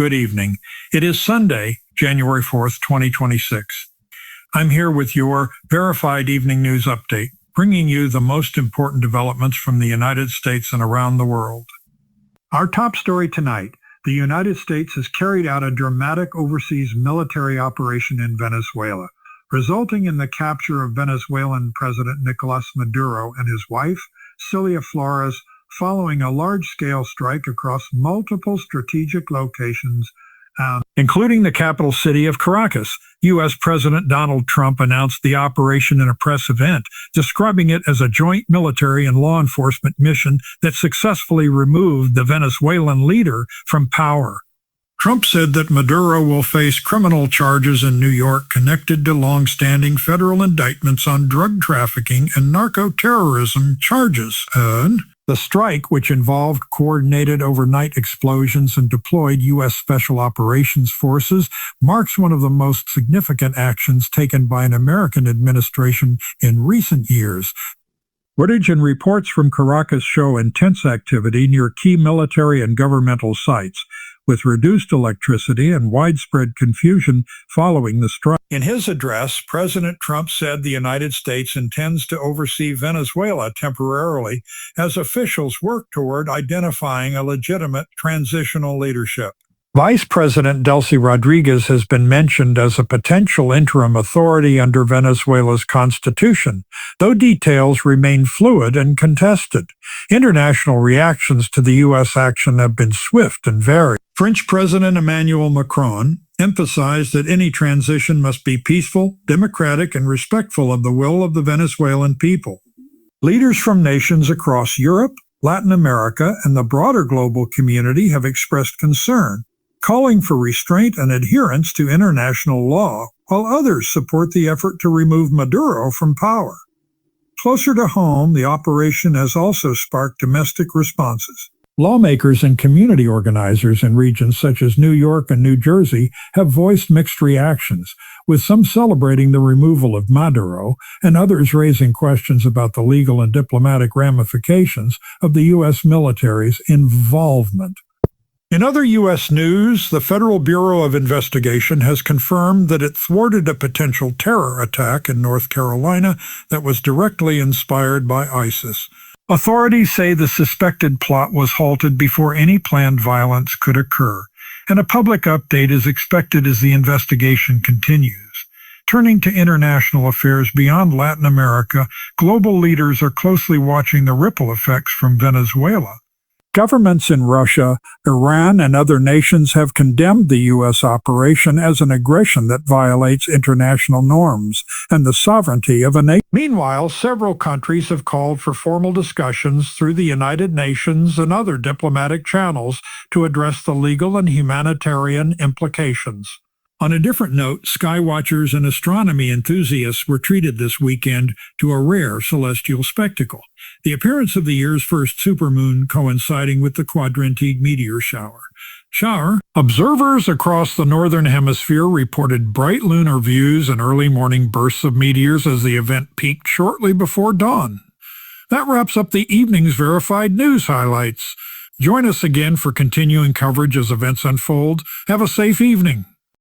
Good evening. It is Sunday, January 4th, 2026. I'm here with your verified evening news update, bringing you the most important developments from the United States and around the world. Our top story tonight: the United States has carried out a dramatic overseas military operation in Venezuela, resulting in the capture of Venezuelan President Nicolas Maduro and his wife, Cilia Flores, following a large-scale strike across multiple strategic locations, including the capital city of Caracas. U.S. President Donald Trump announced the operation in a press event, describing it as a joint military and law enforcement mission that successfully removed the Venezuelan leader from power. Trump said that Maduro will face criminal charges in New York connected to long-standing federal indictments on drug trafficking and narco-terrorism charges. The strike, which involved coordinated overnight explosions and deployed U.S. Special Operations Forces, marks one of the most significant actions taken by an American administration in recent years. Footage and reports from Caracas show intense activity near key military and governmental sites, with reduced electricity and widespread confusion following the strike. In his address, President Trump said the United States intends to oversee Venezuela temporarily as officials work toward identifying a legitimate transitional leadership. Vice President Delcy Rodriguez has been mentioned as a potential interim authority under Venezuela's constitution, though details remain fluid and contested. International reactions to the U.S. action have been swift and varied. French President Emmanuel Macron emphasized that any transition must be peaceful, democratic, and respectful of the will of the Venezuelan people. Leaders from nations across Europe, Latin America, and the broader global community have expressed concern, calling for restraint and adherence to international law, while others support the effort to remove Maduro from power. Closer to home, the operation has also sparked domestic responses. Lawmakers and community organizers in regions such as New York and New Jersey have voiced mixed reactions, with some celebrating the removal of Maduro and others raising questions about the legal and diplomatic ramifications of the U.S. military's involvement. In other U.S. news, the Federal Bureau of Investigation has confirmed that it thwarted a potential terror attack in North Carolina that was directly inspired by ISIS. Authorities say the suspected plot was halted before any planned violence could occur, and a public update is expected as the investigation continues. Turning to international affairs beyond Latin America, global leaders are closely watching the ripple effects from Venezuela. Governments in Russia, Iran, and other nations have condemned the U.S. operation as an aggression that violates international norms and the sovereignty of a nation. Meanwhile, several countries have called for formal discussions through the United Nations and other diplomatic channels to address the legal and humanitarian implications. On a different note, skywatchers and astronomy enthusiasts were treated this weekend to a rare celestial spectacle: the appearance of the year's first supermoon coinciding with the quadrantine meteor shower. Observers across the northern hemisphere reported bright lunar views and early morning bursts of meteors as the event peaked shortly before dawn. That wraps up the evening's verified news highlights. Join us again for continuing coverage as events unfold. Have a safe evening.